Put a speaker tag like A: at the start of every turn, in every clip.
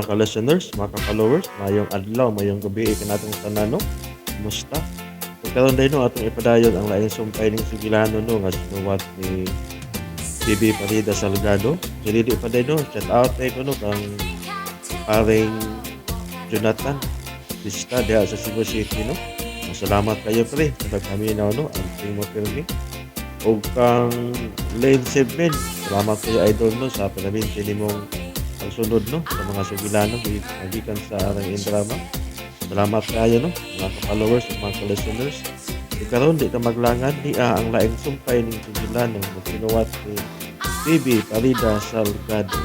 A: ka-listeners, mga ka-followers, mayong adlaw, mayong gabi, ikanatong tanan, no? Kumusta? Kung karon din, no, atong ipadayon ang laing sumpay ng Sugilano, no, nga sinuwat ni Bibi Parida Salgado. So, dili pa din, no, shout out ko, no, kang paring Jonathan Vista, diha sa Cebu City, no? Salamat kayo, pre, sa pagkaminaw, no, ang primo pirmi. O kang Lane Sedmin, salamat kayo, idol, no, sa panaminti ni mong pagsunod, no, sa mga Sugilano, magikan sa arang indrama. Salamat kayo, no, mga ka-followers at mga ka-listeners. Ikaroon, di ka maglangan, niya ang laing sumpay ng Sugilano, magsinuwat ni Bibi Parida Salgado.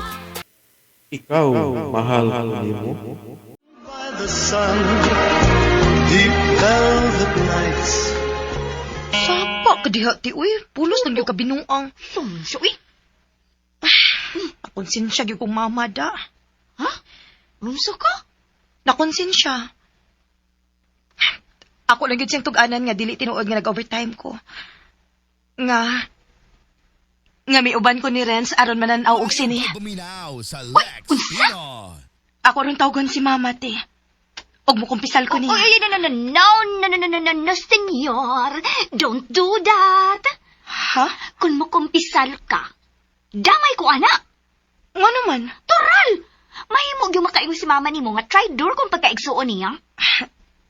A: Ikaw, mahal ko mo.
B: By the sun, deep velvet nights.
C: Sapa ka dihati, uy. Pulos lang yung kabinuang.
D: Sunsyo, eh.
C: Nakonsensya yung kong mama da.
D: Ha? Rumso ka?
C: Nakonsensya. Ako lang yun siyang tuganan nga dili tinuod nga nag-overtime ko. Nga may uban ko ni Renz aron mananaw og sini.
E: Buminaw sa Lex Pinoy.
C: Ako rin tawagan si mama, te. Og mo kumpisal ko niya.
D: No, senyor. Don't do that.
C: Ha?
D: Kung makumpisal ka, damay ko, anak.
C: Nga naman.
D: Toral! Mahimog yung makaingon si mama ni mo nga try door kung pagkaigsuon niya.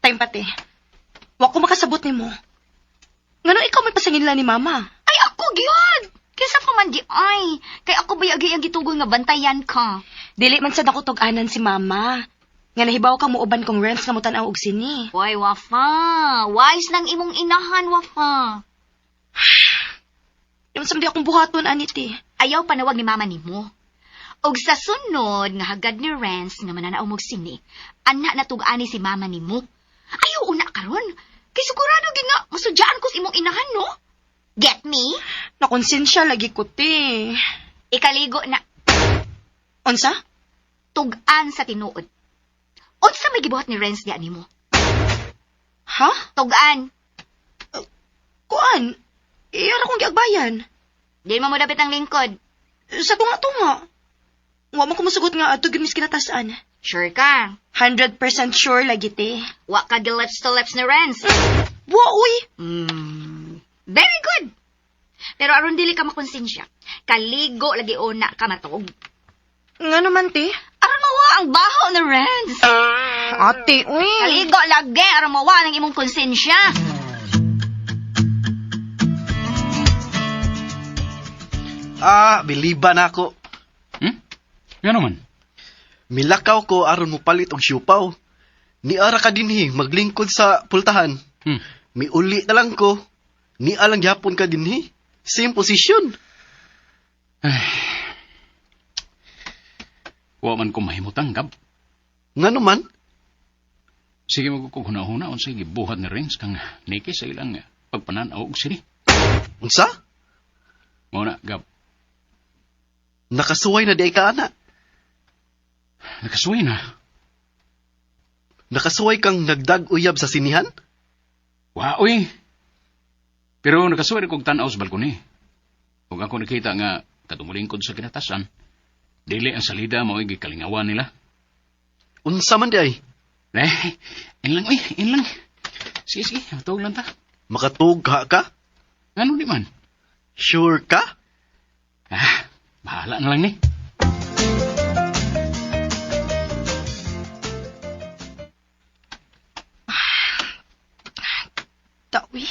C: Time pa, te. Wa ko makasabot ni mo. Nga ikaw may pasangin lang ni mama.
D: Ay, ako, gyud! Kaysa pa man di ay. Kay ako ba yagi ang gitugol nga bantayan ka?
C: Dili man sad ako tug-anan si mama. Nga nahibaw ka mo uban kong Renz nga mutan-aw og sini.
D: Why, Wafa? Wise nang imong inahan, Wafa.
C: Yung samdi akong buhaton, anit eh.
D: Ayaw panawag ni mama ni mo. Og sa sunod nga hagad ni Renz nga mananaw mo og sini, anak na tug-ani si mama ni mo. Ayaw una karon. Kay sigurado gyud nga masudyaan ko sa imong inahan, no? Get me?
C: Nakonsensya lagi ko, te.
D: Ikaligo na
C: Unsa?
D: tugan sa tinuod. Unsa may gibuhat ni Renz diyan nimo?
C: Ha?
D: Tugan.
C: Kuan? Iyara kong giagbayan.
D: Di mo dapit ang lingkod.
C: Sa tunga-tunga. Wa mo ko masugot nga ato gyud mis kinatasan.
D: Sure ka?
C: 100% sure lagi, te.
D: Wa ka lips to lips ni Renz.
C: Wa, uy.
D: Very good. Pero aron dili ka makonsensya. Kaligo lagi una ka matog.
C: Nga naman, te.
D: Aron mawa ang baho ni Renz.
C: Ate, uy.
D: Kaligo lagi aron mawa ng imong konsensya.
B: Biliban ako.
F: Nga naman.
B: Milakaw ko aron mo palit og siupaw. Ni ara ka dinhi maglingkod sa pultahan. Miuli na lang ko. Ni alang gyapon ka dinhi. Same position.
F: Wa man ko mahimutang, Gab.
B: Ngano man?
F: Sige magkukunahuna unsay gibuhat ni Renz kang niki sa ilang pagpananaw og sini.
B: Unsa?
F: Mao na, Gab.
B: Nakasuway na di ka ana.
F: Nakasuway na.
B: Nakasuway kang nagdag-uyab sa sinihan?
F: Wa, uy. Pero nakasuway kong tanaw sa balkoni. Kung ako nakita nga katumulingkod sa kinatasan, dili ang salida mo gikalingawan nila.
B: Unsa man di ay?
F: Inlang, uy, inlang. Sige, matawag lang ta.
B: Makatugha ka?
F: Ano di man?
B: Sure ka?
F: Bahala na lang ni.
C: Tawi.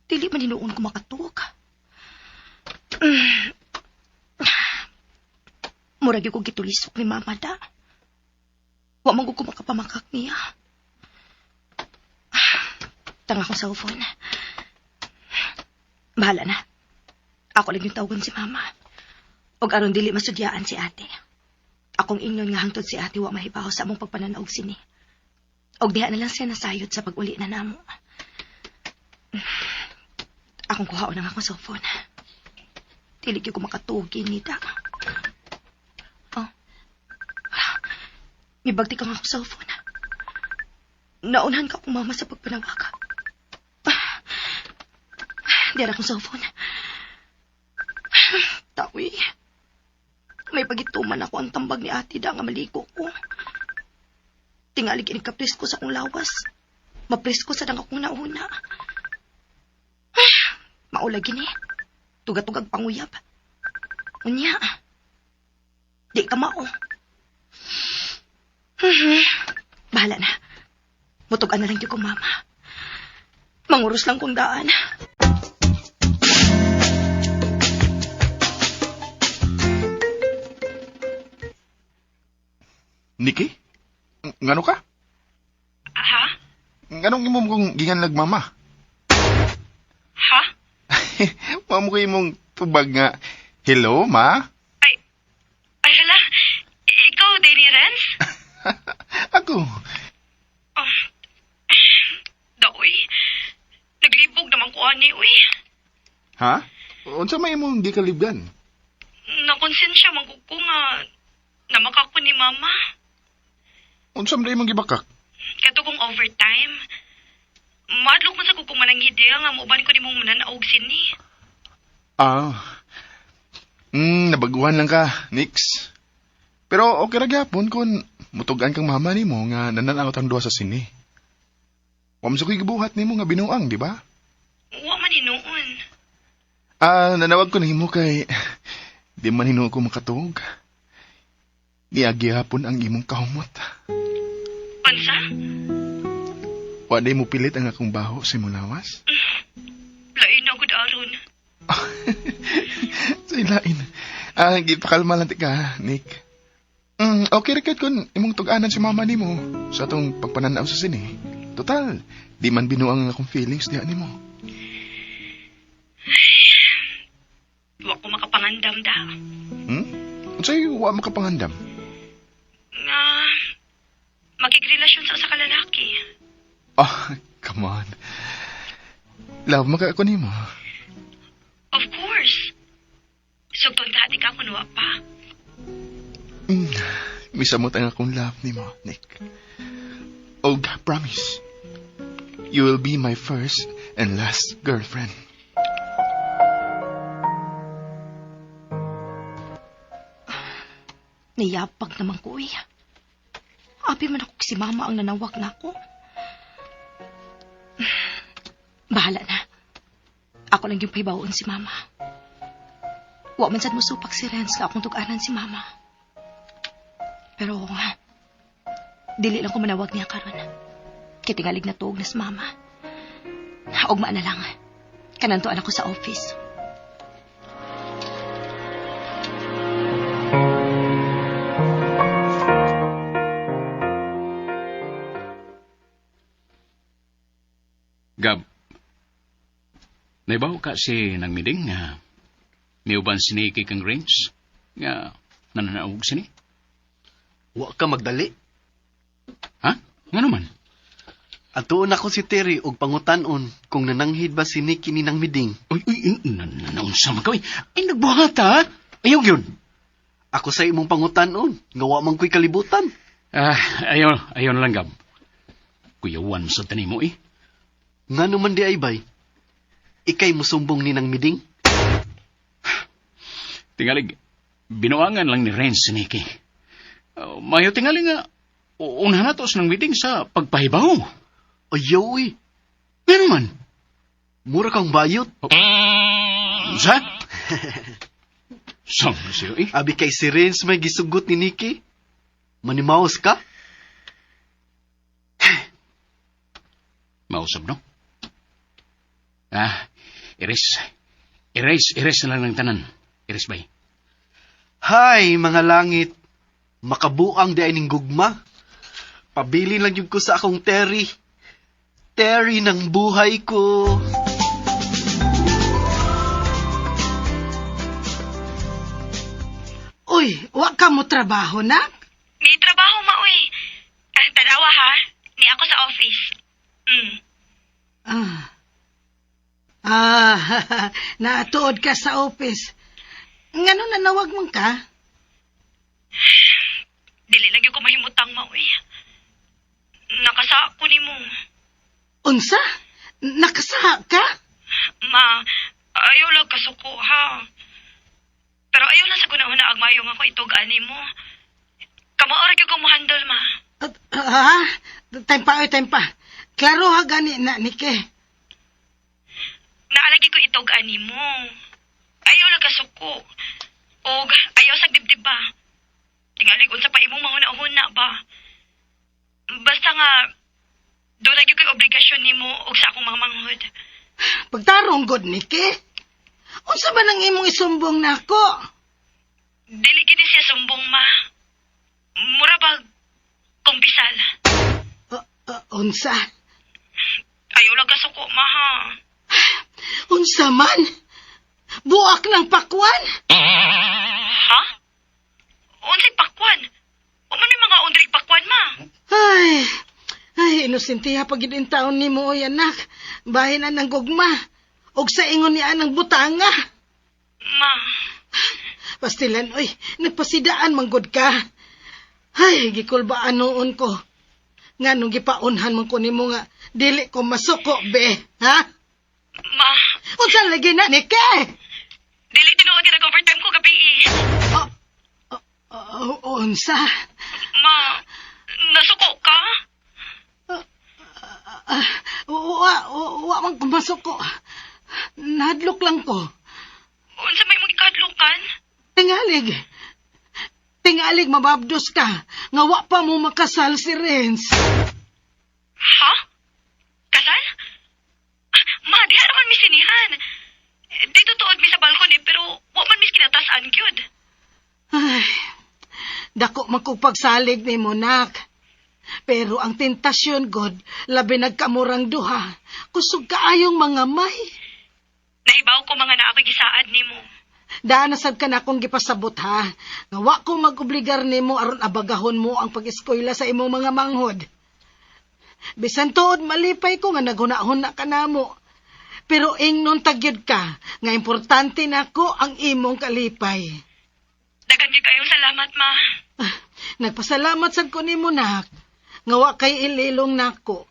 C: Dili man dinuon ko makatug. Murag yung ko gitulisok ni mama da. Wa man ko makapamakak niya. Tanga ko sa phone. Bahala na. Ako lang yung tawagan si mama. Og aron dili masudyaan si ate. Akong ingnon nga hangtod si ate wa mahibaw sa among pagpananaog sini. Og diha na lang siya nasayod sa pag-uli na namo. Akong kuhaon ang akong cellphone. Dili ko makatugin ni Dak. Mibagti kang akong cellphone. Naunahan ka akong mama sa pagpanawag. Diyan akong cellphone. Tawi. May pagituman man ako ang tambag ni ate da nga maligo ko. Tingali kinikapres ko sa akong lawas. Mapres ko sa dang akong nauna. Maula gini. Tugatugag panguyab. Unya. Di ka mao. Bahala na. Mutugan na lang yung kong mama. Manguros lang kong daan.
G: Nikki? Ngano ka?
H: Ha?
G: Nganong imong kong ginganlag mama?
H: Ha?
G: Mamo ko imong tubag nga, hello, ma?
H: Ay hala. Ikaw, Danny Renz?
G: Ako.
H: Oh. Daoy. Naglibog naman ko ani, uy.
G: Ha? Unsa may imong gikalibgan?
H: Nakonsensya man ko nga namakak ko ni mama.
G: Unsa man imong gibakak?
H: Katugong overtime. Madlok man sa kukumanang hideya nga muuban ko ni mong mananaog sini.
G: Nabaguhan lang ka, Nix. Pero okay ra gyapon kung mutugan kang mama nimo nga nananaot ang duha sa sini. Wa man sa ko'y gibuhat nimo nga binuang, di ba?
H: Wa man hinuon.
G: Nanawag ko nimo kay di man hinuo ko makatuog. Niagyapon ang imong kahumot.
H: Unsa?
G: Wa day mo pilit ang akong baho sa imong lawas.
H: Lain na gud aron.
G: Say lain. Gipakalma lang ka, Nick. Okay ra kung imong tug-anan si mama nimo sa atong pagpananaw sa sini. Total, di man binuang ang akong feelings diha nimo.
H: Wa ko makapangandam da.
G: Unsay wa makapangandam?
H: Nga makikrelasyon sa usa ka lalaki.
G: Come on. Love maka ako nimo.
H: Of course. Sugton ka ka kuno pa.
G: Misamot ang akong love nimo, Nick. Og, promise. You will be my first and last girlfriend.
C: Niyapag naman ko eh. Abi man ako si mama ang nanawag na ako. Bahala na. Ako lang yung pahibawon si mama. Wa man sad mo supak si Renz nga akong tug-anan si mama. Pero nga, dili lang ko manawag niya karon. Kitingalig na tuog na si mama. Ugma na lang. Kananto anak ko sa office.
F: Gab, naibaw ka si nang miding nga miuban sini kay kang Renz nga nananaog sini?
B: Wa ka magdali.
F: Ha? Nga naman?
B: Atuon ako si Terry og pangutanon kung nananghid ba si Nikki ni nang miding.
F: Uy, nanaunsa man ka, uy. Ay, nagbuhat ha? Ayaw yun.
B: Ako sa imong pangutanon, nga wa man ko'y kalibutan.
F: Ayaw na lang, Gab. Kuyawan sa tanim mo, eh.
B: Nga naman di ay bay. Ikay musumbong ni nang miding.
F: Tingalig, binuangan lang ni Renz si Nikki. Mayo tingalig nga, unahan na tos ng meeting sa pagpahibaw.
B: Ayaw eh.
F: Nga naman?
B: Mura kang bayot.
F: Sa? Saan siya, eh?
B: Abi kay si Renz may gisugot ni Nikki. Manimaos ka?
F: Mausap, no? Erase na lang ng tanan. Erase bay.
B: Hay, mga langit. Makabuang di ay ning gugma. Pabili lang yun ko sa akong Terry. Terry ng buhay ko.
I: Uy, wa ka mo trabaho na?
H: May trabaho mauy. Tadawa ha. Ni ako sa office.
I: Natuod ka sa office. Ngano nanawag mo ka?
H: Dili lang yung kumahimutang mauy. Nakasa ko ni mo.
I: Unsa? Nakasaha ka?
H: Ma, ayaw lang kasuko ha. Pero ayaw lang sa kunahuna agmayong ako itog ani mo. Kamaorag yung kong handle, ma.
I: Time pa. Klaro ha gani na, Nike.
H: Naalagi ko itog ani mo. Ayaw lang kasuko. O ayaw sa dibdib ba? Tingalig unsa pa imong mahuna-huna ba? Basta nga, doon lagi ko'y obligasyon ni mo og sa akong mga manghod.
I: Pagtarong god, Nike. Unsa ba nang imong isumbong nako?
H: Dili gini siya sumbong, ma. Mura ba kumpisal?
I: Unsa?
H: Ayaw lang kasuko, ma, ha?
I: Unsa man? Buak ng pakwan?
H: Ha? Unsay pakwan? O man may mga undrig pakwan, ma?
I: Ay, inosentiha pag yun taon ni mo, oy anak. Bahin na ng gugma. Og sa ingon niya ng butanga.
H: Ma,
I: Pastilan, oy, nagpasidaan manggod ka. Ay, gikulbaan noon ko. Nga nung gipaunhan mo ko ni mo nga, dili ko masuko, be, ha?
H: ma,
I: Unsa lagi na, Nike?
H: dili tinuod ka nag-overtime ko gabi eh.
I: Unsa?
H: Ma, nasuko ka?
I: Wa man ko masuko. Nahadlok lang ko.
H: Unsa may mong ikadlukan?
I: Tingalig mababdos ka. Nga wa pa mo makasal si Renz.
H: Ha? Kasal? Ma, di naman misinihan. Dito tuod mi sa balkon eh, pero wa man mis kinatasan gyud.
I: Ay, dako magkupagsalig ni mo, nak. Pero ang tentasyon, God, labi nagkamurang duha. Kusog kaayong mga may.
H: Naibaw ko mga naakoy gisaad nimo.
I: Daan nasab ka na akong gipasabot, ha. Nga wa ko mag-obligar ni mo aron abagahon mo ang pag-eskwela sa imong mga manghod. Bisan tuod malipay ko nga naghuna-huna ka na mo. Pero ingnon tagyod ka, nga importante nako ang imong kalipay.
H: Dagan gyud kayong salamat, ma.
I: Nagpasalamat sad ko nimo, nak. Nga wa kay ililong nako.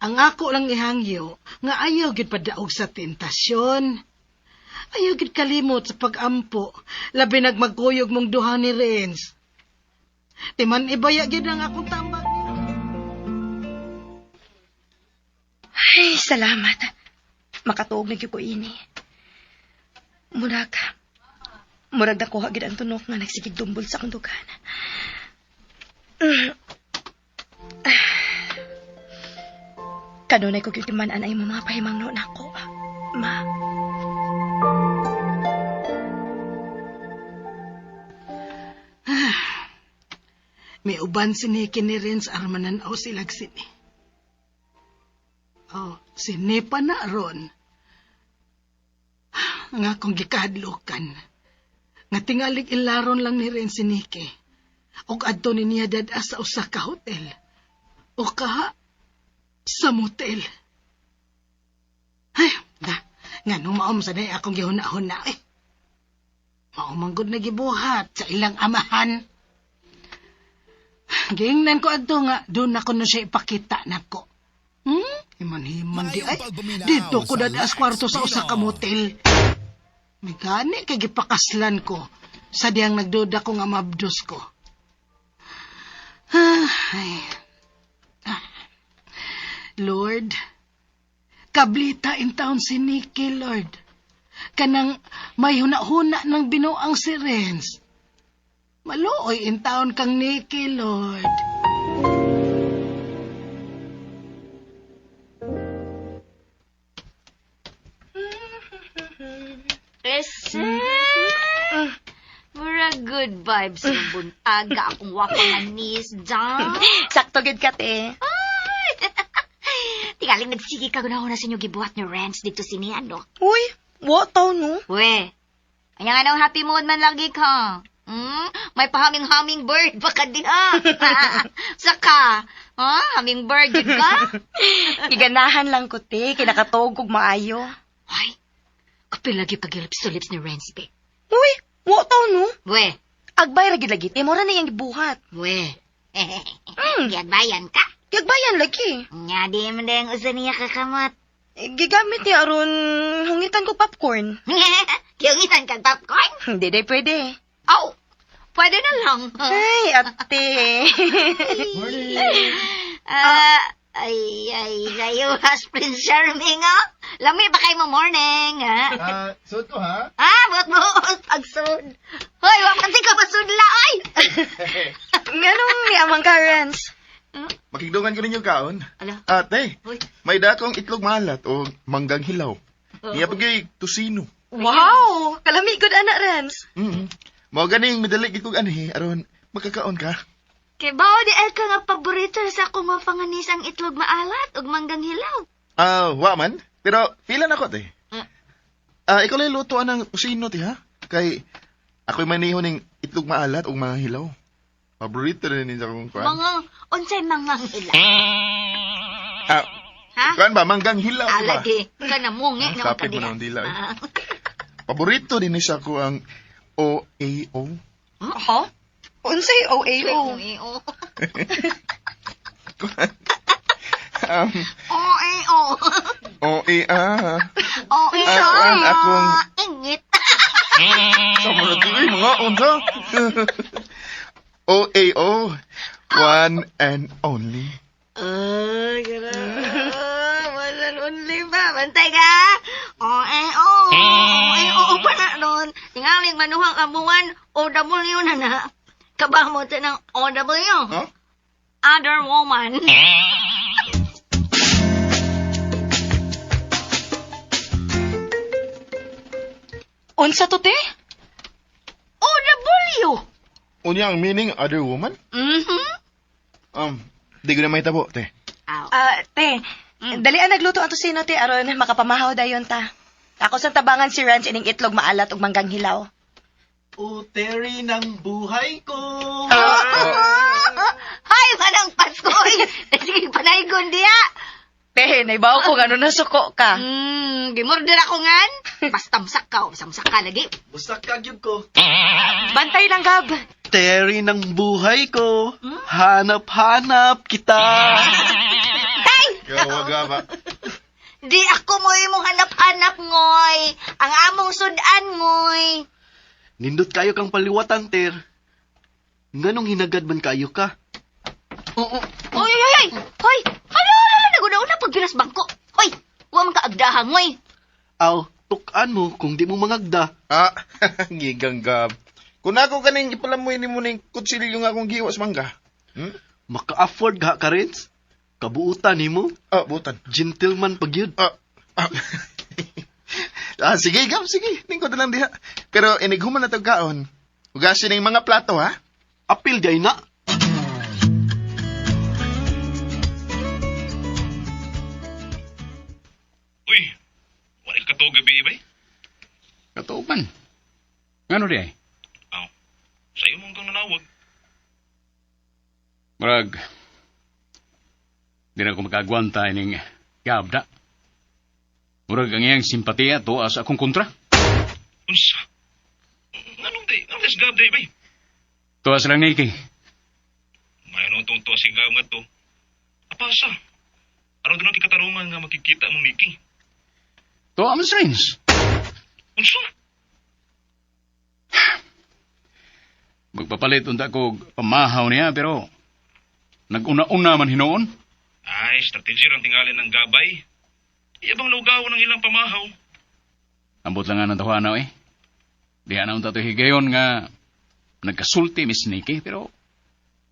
I: Ang ako lang ihangyo, nga ayaw gid padaog sa tentasyon. Ayaw gid kalimot sa pag-ampo, labi nagmagkuyog mong duha ni Renz. Timan ibaya gid ang akong tambag.
C: Ay, salamat. Makatuog na gyud ko ini. Murag nakuha gid ang tunok nga nagsigig dumbol sa akong dugan. Kanunay ko gyud timan-an ay mga pahimangno nako, ma.
I: May uban siniki ni Renz armanan o silag sini. Sini pa na ron. Nga kong gikadlukan. Nga tingalig ilaron lang ni Renz siniki. Og adto ni niya dada sa usa ka hotel. O kaha sa motel. Ay, nga nung maom sa day akong gihuna-huna eh. Maumanggod na gibuhat sa ilang amahan. Gingnan ko adto nga, doon ako na siya ipakita nako. Himan-himan di ay. Dito ko dadaas kwarto sa usa ka motel. May gani kay gipakaslan ko sa diyang nagduda ko nga mabdos ko. Lord, kablita in town si Nikki, Lord. Kanang may huna-huna ng binuang si Renz. Maluoy in town kang Nikki, Lord.
D: Mura good vibes ng buntaga akong wapanganis dyan.
C: Sakto gid ka, te.
D: Tingaling nagsigi ka na sa inyo gibuhat ni Renz dito sinihan, no?
C: Uy, what taon, no?
D: We, kaya nga nang happy mood man lagi ka. May pahaming-haming bird baka din, ha? Saka, hummingbird, yun ba?
C: Iganahan lang ko, te. Kinakatuog kog maayo.
D: Ay, kapil lagi pag-lips-to-lips ni Renz, be.
C: Uy, what taon, no?
D: We,
C: Agbay ra gid lagi, te. Mora na iyang gibuhat.
D: we. Gagbayan ka.
C: Yagbayan lagi.
D: Nga di mo na yung usa niya kakamot.
C: Gigamit niya aron hungitan ko popcorn.
D: Kiyungitan kang popcorn?
C: Hindi day pwede.
D: Oh, pwede na lang.
C: Ay, ate.
D: Layuhas, Prince Charming, oh. Lami ba kayo mo morning, ha?
G: Suot ko ha?
D: Buot, pagsud. Hoy, wapanti ka pasudla, oy!
C: Nganong ni amang Karens?
G: Makigdungan ko ninyo kaon.
D: Ala.
G: Ate,
D: Uy.
G: may dakong itlog malat o manggang hilaw. Iya pagay tusino.
C: Wow! Kalami ko anak, Rens.
G: Mao ganing madali gid kog anhi aron magkakaon ka.
D: Kay bao di ay ka nga paborito sa akong mapanganis ang itlog maalat ug manggang hilaw.
G: Wa man. Pero pila na ko te. Ikaw lang lutuan ng tusino ti ha? Kay ako'y maniho ning itlog maalat ug mga hilaw. Paborito rin niya kong kuan.
D: Unsay mangang hilaw? Ha?
G: Kuan ba? Manggang hilaw, di ba?
D: Alagi, ka na mungi na
G: Kapit mo na ang dila. Paborito din niya ko ang OAO.
C: Huh? Unsay OAO?
G: OAA.
D: Sorry.
G: Akong...
D: Ingit.
G: Sa mga tuloy, mga unsa. OAO. One and only.
D: One and only ba? Bantay ka? Pa na doon. Tingaling manuhang abuan, OW na. Kabah mo ito ng OW.
G: Huh?
D: Other woman.
C: Unsa to, te?
D: OW.
G: Unya ang meaning, other woman? Di ko na may tabo, te.
C: Te, dalian nagluto ang tusino, te, aron makapamahaw dayon ta. Ako sa tabangan si Rans ining itlog maalat ug manggang hilaw.
B: O Terry ng buhay ko.
D: Hay, manang Paskoy. Sige, panaygon diya.
C: Te, naibaw ko gano'n nasuko ka.
D: Gimorder ako ngan. Basta masak ka lagi.
B: Busak ka gyud ko.
C: Bantay lang, Gab.
B: Terry ng buhay ko. Hanap-hanap kita.
D: Hey!
G: Gawa-gawa.
D: Di ako mo imong hanap-hanap, ngoy. Ang among sudan, ngoy.
B: Nindot kayo kang paliwatan, Ter. Nganong hinagad man kayo ka?
D: Hoy! Hoy! Hala! Naguna-una pag pinas bangko. Hoy! Huwag man kaagdahan, ngoy.
B: Aw, tukan mo kung di mo mangagda.
G: Giganggab. Kung ako kaning ipalamoy ni mo ning kutsilyo nga akong giwas mangga.
B: Maka-afford ha ka, Rens? Kabuutan ni mo?
G: Butan.
B: Gentleman pag yun.
G: Sige, Gab, sige. Lingkod na lang diha. Pero inighuman na itong kaon. Hugasin ng mga plato, ha?
B: Apil di ay na.
F: Uy, wala ka to gabi ba? Katuban. Ngano di ay?
J: Sa'yo mong kang nanawag.
F: Marag, di na ako makagwanta ining gabda. Murag ang iyang simpatiya to sa akong kontra.
J: Unsa? Anong day? Anong des gab day ba?
F: Tuwa silang Nikki.
J: Mayroon itong tuwa si gab nga to. Apasa? Aron doon ang kikatarungan nga makikita mong Mickey.
F: Tuwa man Rins.
J: Unsa?
F: Magpapalit unta ko pamahaw niya pero nag-una-una man hinoon.
J: Ay, strategy ang tingalin ng gabay. Iyabang lugaw ng ilang pamahaw.
F: Ambot lang nga ng tawanaw eh. Diyan na unta to higayon nga nagkasulti Miss Nikki pero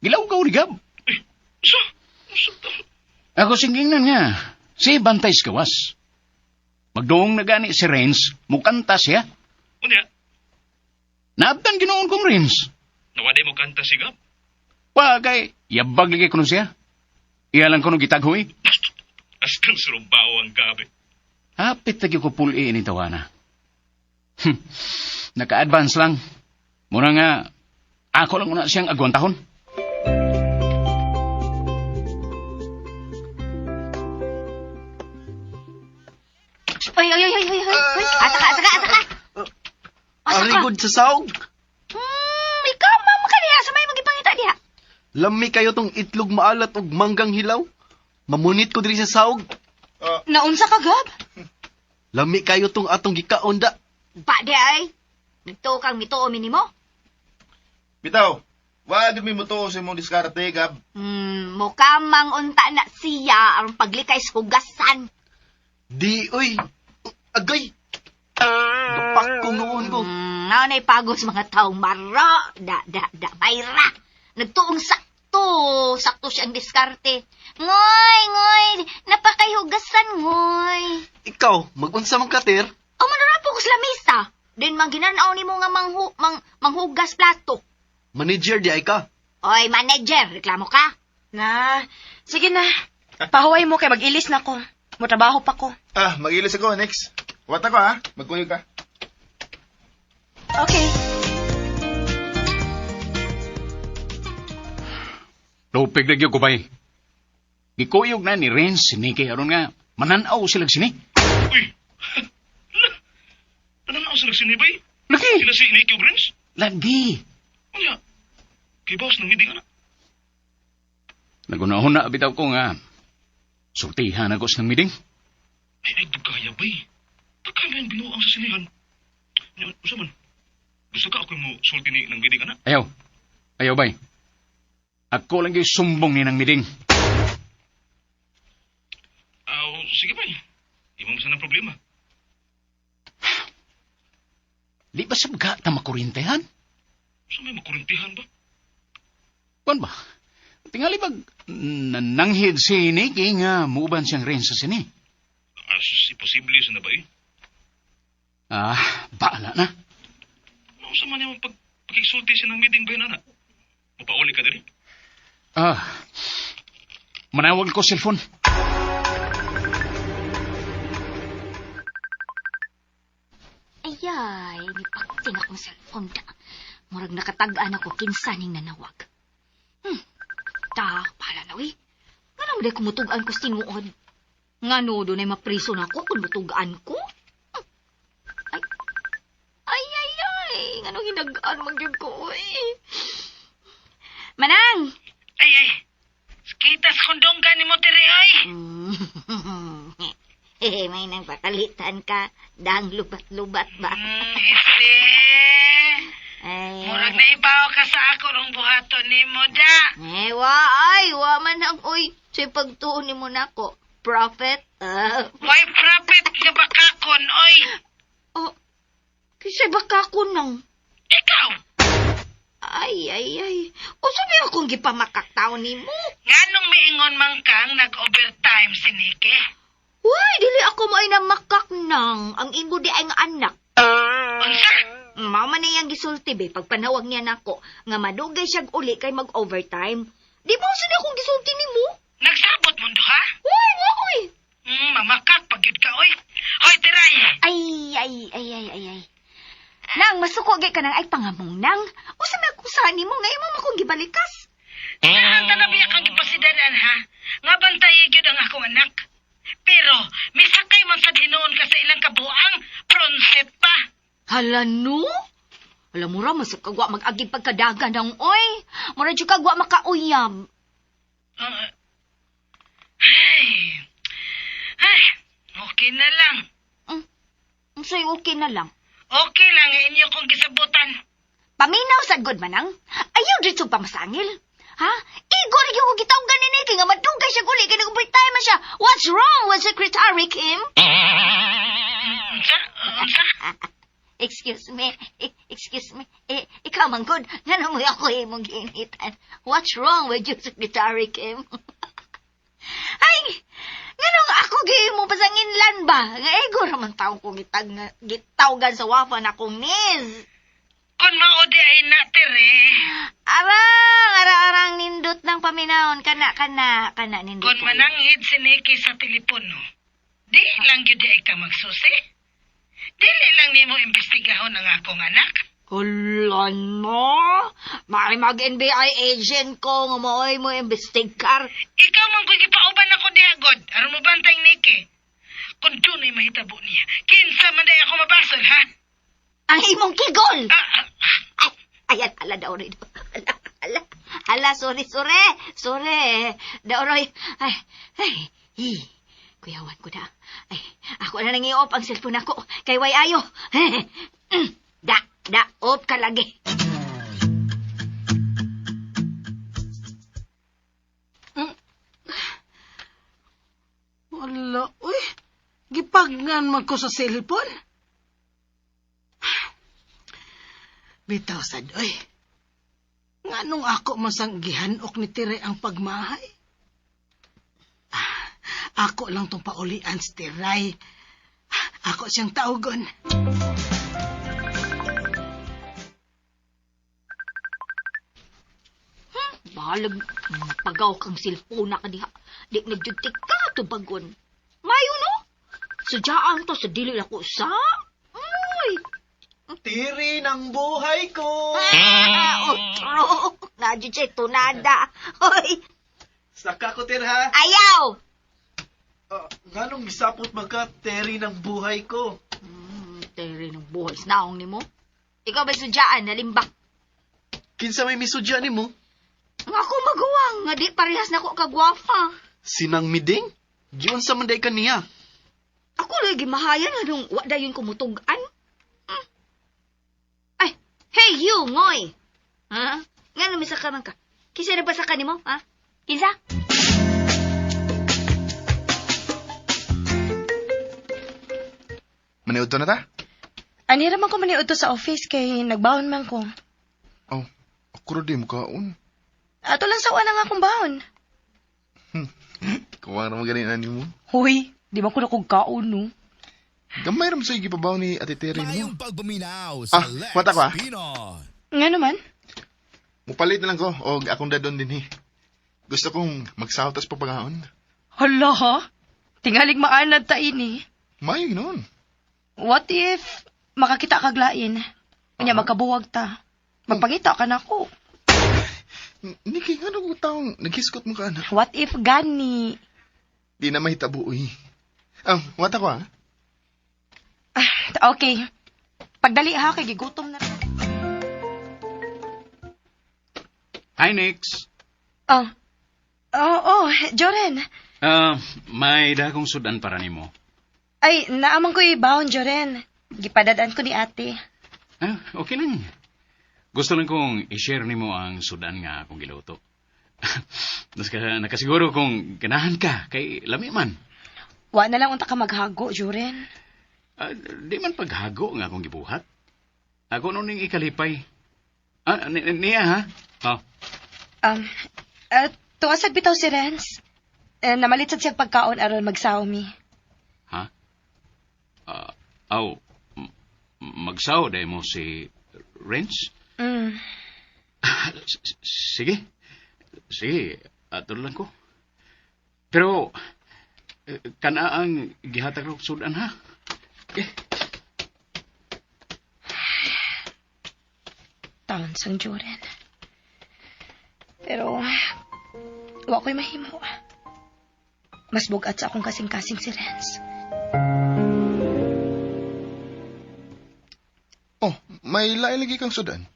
F: gilaw-gaw ni Gab.
J: Unsa? Unsa to?
F: Ako singingnan nga. Si Bantay Skawas. Magdoong nagani si Renz, mukanta siya.
J: Unya,
F: Naabdan ginoon kong Renz.
J: nawaday mo kanta si gab.
F: Pa kay yabag lagi kuno siya. Iya lang kuno gitaghoy.
J: Astang surubaw ang gabi.
F: Hapit lagi ko puli ni tawana. Naka-advance lang. Muna nga, ako lang muna siyang agwantahon.
D: Hoy! Ataka!
B: Arigod sa saog.
D: Ikaw, mama ka niya. Sa may magipangita diha.
B: Lami kayo tong itlog maalat og manggang hilaw. Mamunit ko diri sa saog.
C: Naunsa ka, Gab?
B: Lami kayo tong atong gikaon da.
D: Ba di ay? Nagtuo kang mituo minimo?
G: Bitaw, wag mi mo to sa imong diskarte, Gab.
D: Mukamang unta na siya ang paglikay sa hugasan.
B: Di, oy. Agay. Gapak ko noon ko.
D: Nanay pagos mga taong mara. Mayra. Nagtuong sakto siyang diskarte. Ngoy, napakayhugasan, ngoy.
B: Ikaw, magunsa man kater?
D: O manarapo ko sa lamisa. Din manginanaw ni mo nga manghugas plato.
B: Manager di ay ka.
D: Oy, manager, reklamo ka?
C: Na, sige na. Pahuway mo kay mag-ilis na ko. Mutrabaho pa ko.
G: Mag-ilis ako, next. Wata ko, ha? Magkuyog ka.
C: Okay.
F: Tupig na ko bay. Gikuyog na ni Renz, ni kay aron nga, mananaw sila sini.
J: Uy! Ano na ako sa nagsinibay?
F: Lagi!
J: Sila si Nicky Obrens?
F: Lagi!
J: Ano kay boss nang hindi nga na.
F: Nagunahon na bitaw ko nga, sultihan ako sa meeting.
J: Ay, dugaya bay. Taka ba yung binuang sa sinihan? Usa man, gusto ka ako mo sulti ni nang bidig na?
F: Ayaw bay. Ako lang yung sumbong ni ng meeting.
J: Sige bay. Imong sa ng problema.
F: Di ba sabga na makurintehan?
J: Sa may makurintihan ba?
F: Kuan ba? Tingali bag nananghid si Nicky nga muuban siyang Renz sa sini.
J: Si posible sa na ba eh?
F: Baala na.
J: Mausa man yung pagkiksulti siya ng meeting ba yun, anak? Mapauli ka dali?
F: Manawag ko cellphone.
D: Ayay, nipakting akong cellphone da. Murag nakatagaan ako kinsaning nanawag. Pahala na, uy. Nga naman day kumutugaan ko sa tinuod. Nga no, doon ay mapriso na ako kung mutugaan ko. Ay. Nga no, hinagaan magyag ko, uy. Manang!
H: Ay. Skitas kondong ka ni mo, tiri, ay.
D: May nang pakalitan ka. Dang lubat-lubat ba?
H: Iste. Murag na ibaw ka sa ako ng buhato ni mo, da.
D: Wa man ang, uy. Sa'y pagtuon ni mo na ko. Prophet?
H: Why prophet nga bakakon, oy?
D: Kisa'y baka ko nang.
H: Ikaw.
D: Ay. O sabi akong gipamakaktaw ni mo.
H: Nganong miingon man kang nag-overtime si Nicky?
D: Uy, dili ako mo ay namakak nang. Ang imo di ay nga anak.
H: Unsa?
D: Mama na yung gisulti, be. Pag panawag niya nako nga madugay siyang uli kay mag-overtime. Di ba sila akong gisulti ni mo?
H: Nagsabot mo ha?
D: Uy.
H: Mamakak pagid ka, oy. Hoy, tiray.
D: Ay. Nang, masuko ka nang ay pangamong nang. O sa nakusahan ni mo, ngayon mo makong gibalikas.
H: Sinahanta na biya kang gipasidanan, ha? Nga bantay yun ang akong anak. Pero, may sakay man sa dinoon ka sa ilang kabuang, pronset pa.
D: Hala, no? Alam mo ra, masukagwa mag-aging pagkadaga ng oy. Mura dyan kagwa makauyam.
H: Ay, okay na lang.
D: Sa'y okay na lang.
H: Okay lang, inyo kong gisabutan.
D: Paminaw sa good manang. Ayaw dito pamasangil. Ha? Igor yung gitawgan ni Nicky nga madugay siya guli kaya nag-overtime siya. What's wrong with Secretary Kim?
H: Unsa?
D: Excuse me. Ikaw man good. Nga mo ako imong ginitan. What's wrong with you, Secretary Kim? Ay, nga ako mo pasanginlan ba? Nga igor man taong kong gitawgan sa wafa na kong nis.
H: Kung maudi ay natire.
D: Arang nindot ng paminahon. Kana nindot.
H: Kung mananghid si Nicky sa telepono, di lang yun di ka magsusi. Dili lang ni mo imbestigahon ang akong anak.
D: Hulan mo? Mag-NBI agent ko nga mooy mo imbestigar.
H: Ikaw man kung ipauban ako di agod. Aron mo bantay Nicky. Kung doon ay mahitabo niya, kinsa man day ako mabasol, ha?
D: Ang imong kigol! Ayan, ala daw rin. Ala, sorry. Daw rin. Kuyawan ko na. Ay, ako na nang i-off ang cellphone ako. Kay way ayo. Off ka lagi.
I: Wala, uy. Gipagnan man ko sa cellphone. Bitaw sad, uy. Nganong ako masanggihan ok ni Tire ang pagmahay? Ako lang tong paulian si Tiray. Ako siyang taugon.
D: Bahalag, pagaw kang cellphone na ka diha. Di nagjutik ka, tubagon. Mayo, no? Sudyaan to sa dili ako sa... Uy!
B: Tiri ng buhay ko!
D: Otro! Nadyo siya tunada. Uy!
B: Saka ko, Tirha.
D: Ayaw!
B: Nganong gisapot magka, Tiri ng buhay ko?
D: Teri ng buhay naong ni mo. Ikaw ba'y sudyaan, nalimbak?
B: Kinsa may misudya ni mo?
D: Nga ako magawang, nga di parehas na ko kagwafa.
B: Sinang miding? Giyon sa manday kaniya.
D: Ako lagi mahayan nga nung wada yun kumutugan. Ay, hey you, ngoy! Ha? Nga namisa ka man ka. Kinsa na ba sa kanimo, ha? Kinsa?
G: Maniud to na ta?
C: Anira man ko maniud to sa office kay nagbawon man ko.
G: Oh, ako rin di mo kaon.
C: Ato lang sa una nga akong baon.
G: Kuwang naman ganina ni mo.
C: Hoy, di ba ko na kong kaon, no?
G: Gamay naman sa igipabaw ni Ate Terry mo.
E: Mayong pagbuminaw sa Lex
G: wata ko, ah.
E: Pinon.
C: Nga naman?
G: Mupalit na lang ko, o akong dadon din Gusto kong magsahot tas papagaon.
C: Hala, ha? Tingalig maanad ta ini.
G: Mayo noon.
C: What if makakita kaglain? Kanya magkabuwag ta. Magpangita ka na ko.
G: Niki, ano ko taong naghiskot mo ka, anak?
C: What if gani?
G: Di na mahitabo, uy. Wata ko, ha?
C: Okay. Pagdali ha, kay gigutom na.
F: Hi, Nix.
C: Joren.
F: May dagong sudan para nimo.
C: Ay, naamang ko ibawon, Joren. Gipadadaan ko ni ate.
F: Okay lang. Gusto lang kong i-share nimo ang sudan nga akong giluto. Nakasiguro kung ganahan ka, kay lami man.
C: Wa na lang unta ka maghago, Joren.
F: Di man paghago nga akong gibuhat. Ako nung ning ikalipay. Niya ha? Oh.
C: Tuwasag bitaw si Renz. Namalitad siyang pagkaon aron magsaomi.
F: Ha? Magsaw day mo si Renz? Sige. Sige, ato lang ko. Pero, kana ang gihatag ko sudan ha? Okay.
C: Taon sang Joren. Pero, wa ko'y mahimo. Mas bugat sa akong kasing-kasing si Renz.
G: Oh, may lailagi kang sudan.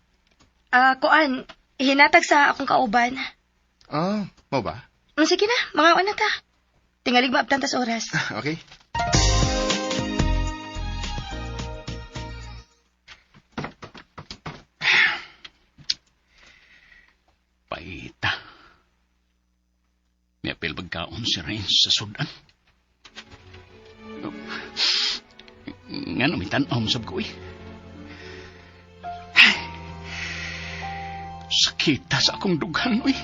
C: Kuan, hinatag sa akong kauban.
G: Mau ba?
C: Sige na, mga na ta. Tingalig maabtan tas oras.
G: Okay.
F: Paita. May apel pagkaon si Renz sa sudan. Nga numitan ang sab ko eh. Sakita sa akong dugan eh.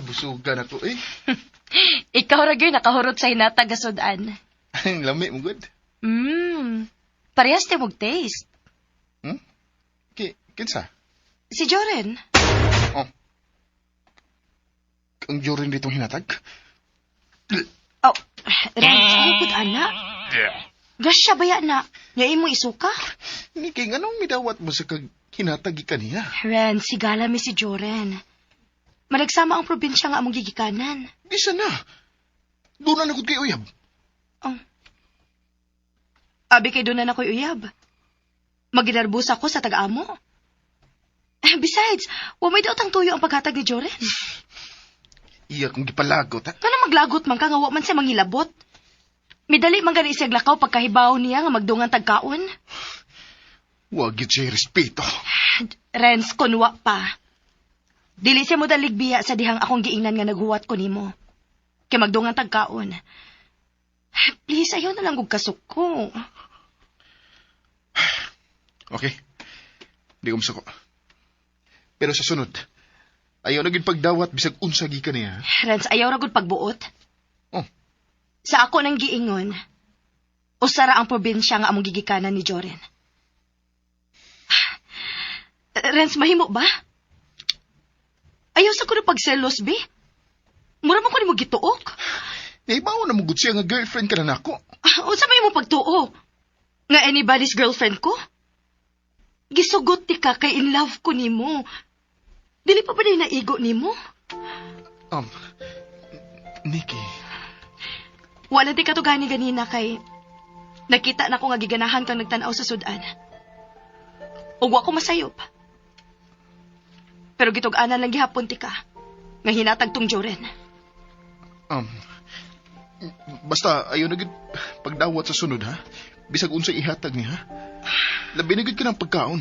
G: Busugan ako eh.
C: Ikaw ra gyud nakahurot sa hinatag sa sudan.
G: Lami mo good.
C: Parehas ti mog taste.
G: Kinsa?
C: Si Joren.
G: Ang Joren ditong hinatag?
C: Renz, hukod anak. Gasya baya na. Nga imo isuka?
G: Niki, anong midawat mo sa hinatag kaniya?
C: Renz, sigala mi si Joren. Managsama ang probinsya nga among gigikanan.
G: Bisa na. Doon na nagod kay Uyab.
C: Abi kay doon na ko'y uyab. Maginarbus ako sa taga-amo. Besides, wamay daw tang tuyo ang paghatag ni Joren.
G: Iya kong gipalagot, ha?
C: Kana maglagot man ka nga wa man siya mangilabot. Midali man gani siya glakaw pagkahibaw niya nga magdungan tagkaon.
G: Huwag yun siya respeto.
C: Renz, kunwa pa. Dili siya mo daligbiya sa dihang akong giingnan nga naghuwat ko nimo. Kay magdungan tagkaon. Please, ayaw na lang kong kasuko.
G: Okay. Di ko masako. Pero sa sunod, ayaw na pagdawat bisag unsa gikan niya.
C: Renz, ayaw ra gud pagbuot.
G: Oh.
C: Sa ako nang giingon, usara ang probinsya nga among gigikanan ni Joren. Renz, mahimo ba? Ayaw sa ko na pagselos, be. Mura mo ko ni mo gituok.
G: Naibaw na mugod siya nga girlfriend ka na nako.
C: Unsa may mo pagtuo? Nga anybody's girlfriend ko? Gisugot ti ka kay in love ko nimo. Dili pa ba na naigo nimo?
G: Nikki.
C: Wala ti katugani ganina kay nakita na ko nga giganahan kang nagtanaw sa sudan. Ug wa ko masayop. Pero gitug-anan lang gihapon ti ka nga hinatag tong Joren.
G: Basta ayaw na gid pagdawat sa sunod, ha? Bisag unsa ihatag niya, ha? Labi na gid ka ng pagkaon.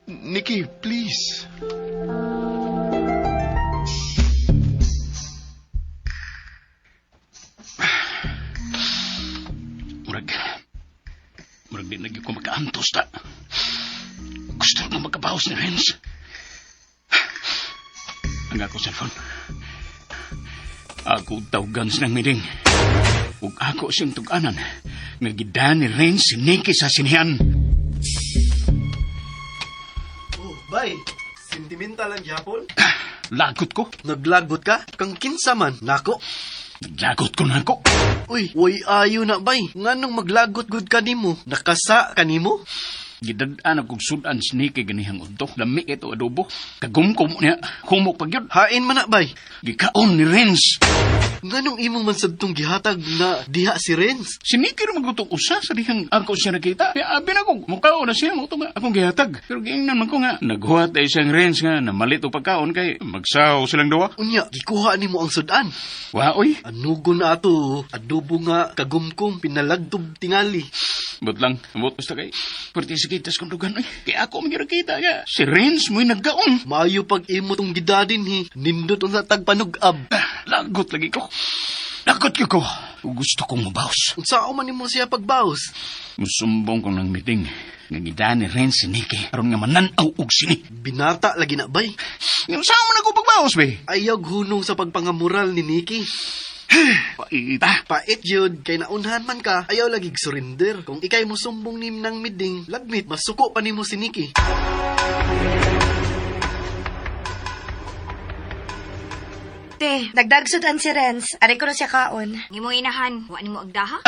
G: Nikki, please.
F: Murag di lagi ko makaantos ta. Gusto na magkabawas ni Renz. Ang ako cellphone. Ako tawgan silang meeting. Ug ako siyang tug-anan. Nagida ni Renz si Nikki sa sinihan.
B: Oh, bay. Sentimental ang Japon.
F: Lagot ko.
B: Naglagot ka? Kang kinsa man, nako.
F: Naglagot ko na ako.
B: Uy, ayo na bay. Nganong maglagot gud ka nimo? Nakasa ka nimo?
F: Gidadaan akong sudan si Nikki ganihang untok. Lami ito adobo. Kagumkom niya. Humok pag yun.
B: Hain man na bay.
F: Gikaon ni Renz.
B: Nganong imong man sabtong gihatag na diha si Renz?
F: Si Nikki rin magutong usa sa dihang ako siya nakita. Kaya abin ako, mukhaon na siya, mukha nga akong gihatag. Pero giingnan man ko nga, naghuhat ay siyang Renz nga na malit o pagkaon kay magsaw silang dawa.
B: Unya, gikuha nimo ang sudan.
F: Waoy.
B: Anugo na ato, adobo nga, kagumkom, pinalagtog tingali.
F: But lang, amot basta kay, partisikitas kong lugan. Ay, kaya ako magkita nga. Si Renz mo'y nagkaon.
B: Maayo pag imo tong gidadin hi, nindot ang sa tagpanugab.
F: Lagot lagi ko. Lagot ko. Gusto kong mabaws.
B: Unsao man nimo siya pagbaos?
F: Musumbong ko ng meeting. Nagida ni Renz si Nikki. Aron nga mananaw og sini.
B: Binata lagi na bay.
F: Yung saan mo na ko pagbawas, be?
B: Ayaw hunong sa pagpangamural ni Nikki.
F: Paita.
B: Pait yun, kay naunhan man ka, ayaw lagig surrender. Kung ikay mo sumbong nim ng miding, lagmit, masuko pa nimo si Nikki.
C: Te, dagdag sudan si Renz. Ari ko na siya kaon.
D: Ni mo inahan, wa ni mo agdaha.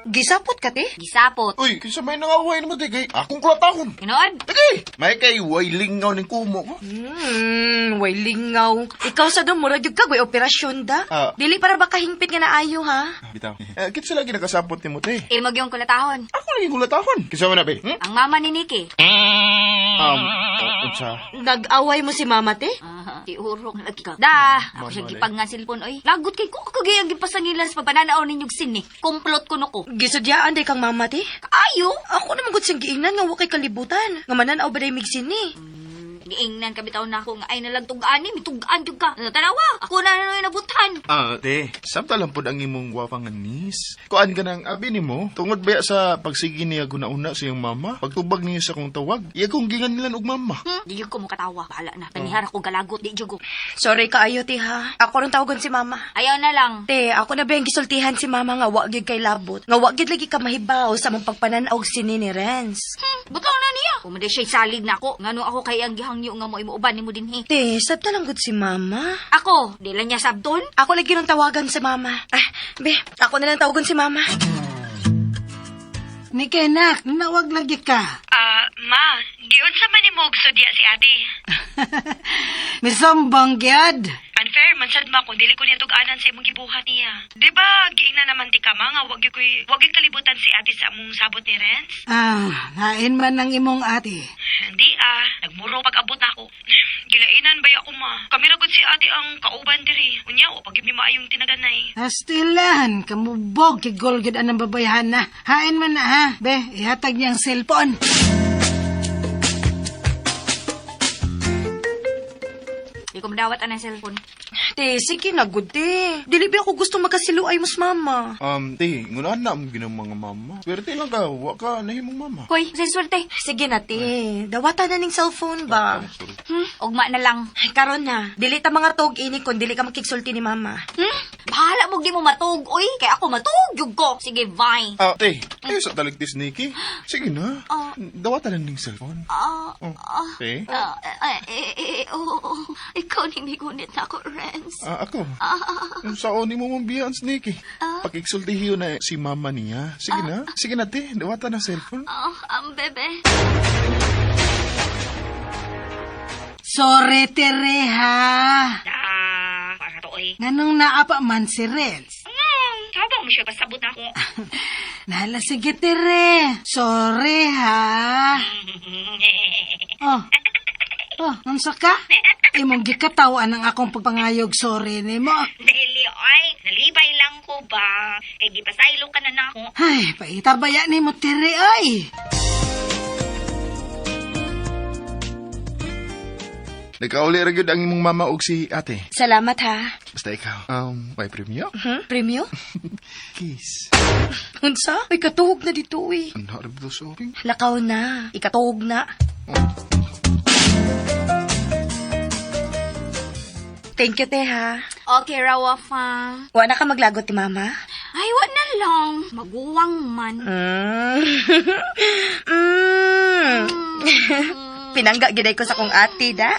C: Gisapot ka, te?
D: Gisapot.
G: Uy, kinsa may nangaway naman, kay akong kulatahon.
D: Inood?
G: Sige, may kay way lingaw ng kumo ko.
C: Way lingaw. Ikaw sa doon, murag yung kagway operasyon da. Dili para ba kahingpit nga naayo, ha?
G: Bitaw. Kinsa lagi nakasapot ni mo, te?
D: Ilmog yung kulatahon.
G: Ako lagi kulatahon. Kinsa man na, be?
D: Ang mama ni Nikki.
G: Unsa?
C: Nag-away mo si mama, te?
D: Di urok lagi ka. Da, ako siya gipag nga silpon, oy. Lagot kay ko, kagay ang gipasangilan sa pagpananaw ninyong sini. Kumplot ko no ko.
C: Gisudyaan day kang mama, te?
D: Ayo.
C: Ako naman gud siyang giingnan nga wakay kalibutan. Nga mananaw ba day migsini?
D: Giingnan ka bitaw na ako nga ay nalang tugaan ni, mitugaan jud ka. Tanawa, ako na nanoy nabutan.
G: Te, sabta lang po ang imong wapangan nis. Kuan ka ng abi ni mo, tungod ba sa pagsigi niya guna-una sa iyong mama, pagtubag niya sa kong tawag, iya kong gingan nila og mama.
D: Di ko mo katawa. Bahala na. Tanihara ko galagot, di jud ko.
C: Sorry kaayo, te, ha? Ako rin tawagon si mama.
D: Ayaw na lang.
C: Te, ako na ba yung gisultihan si mama nga wag gyud kay labot. Nga wag gyud lagi ka mahibaw sa mong pagpananaw sini ni Renz.
D: Butaw na niya. Kumada siya'y salig na ako. Ngano ako kay ang gihangyo nga mo imuuban ni mo din he.
C: Te, sabta lang gud si mama.
D: Ako, di lang niya sabton.
C: Ako lagi nang tawagan si mama. Be, ako na lang tawagan si mama.
I: Nikki, nak, nawag lagi ka.
H: Ma, giunsa man ni mo og sudya si ate.
I: Misombong gyud.
H: Unfair man Mansad ma ko, dili ko niya tug-anan sa imong gibuhat niya. Di ba, giingna naman ti ka ma, nga wag yung kalibutan si ate sa among sabot ni Renz?
I: Hain man ng imong ate.
H: Hindi nagmuro pag-abot na ako. Gilainan ba ako ma? Kami ragod si ate ang kauban diri. Unya, o pag mi maayong tinaganay.
I: Astilan, kamubog, kigolgid anang babayahan na. Hain man na ha. Be, ihatag niya ang cellphone.
D: Di ko madawat anang cellphone.
C: Te, sige na, good te. Dili ba ako gusto magkasiluay mas mama?
G: Te, ngunahan na mo ginang mga mama. Swerte lang ka, wa ka nahimong mama.
D: Hoy, sinswerte.
C: Sige na, te. Dawata na ning cellphone ba?
G: Sorry.
D: Ugma na lang.
C: Ay, karon na. Dili ta mga tog ini kon dili ka makiksulti ni mama.
D: Bahala mo di mo matug, oy. Kaya ako matug, yug ko. Sige, bye.
G: Te, ayaw sa taligtis, Nikki. Sige na. Dawatan lang ng cellphone. Te?
D: Ikaw ni migunit na ako, Renz.
G: Ako. Saan ni mo mambiyaan si Nikki? Pakiksultihiyo na si mama niya. Sige na. Sige na, te. Dawatan ng cellphone.
D: Ang bebe.
I: Sorry, Tere, ha?
H: Para to oy.
I: Nganong naapa man si Renz?
H: Habang mo siya pasabot na ako.
I: Nala, sige, Tere. Sorry, ha? Unsa ka? Imong gikatawan ang akong pagpangayog sorry nimo.
H: Dili, oy. Nalibay lang ko ba? Kay gipasaylo ka na nako.
I: Ay, paitabaya nimo, Tere, ay.
G: Nagkauli ra gyud ang imong mama og si ate.
C: Salamat ha.
G: Basta ikaw. May premyo?
C: Premyo?
G: Kiss.
C: Unsa? Ay, katuhog na dito eh.
G: Ang harap daw sa aking.
C: Lakaw na. Ikatuhog na. Thank you, te ha.
D: Okay, Rawafa.
C: Wa na ka maglagot ti mama?
D: Ay, wag na lang. Maguwang man.
C: Pinangga giday ko sa kong ate da.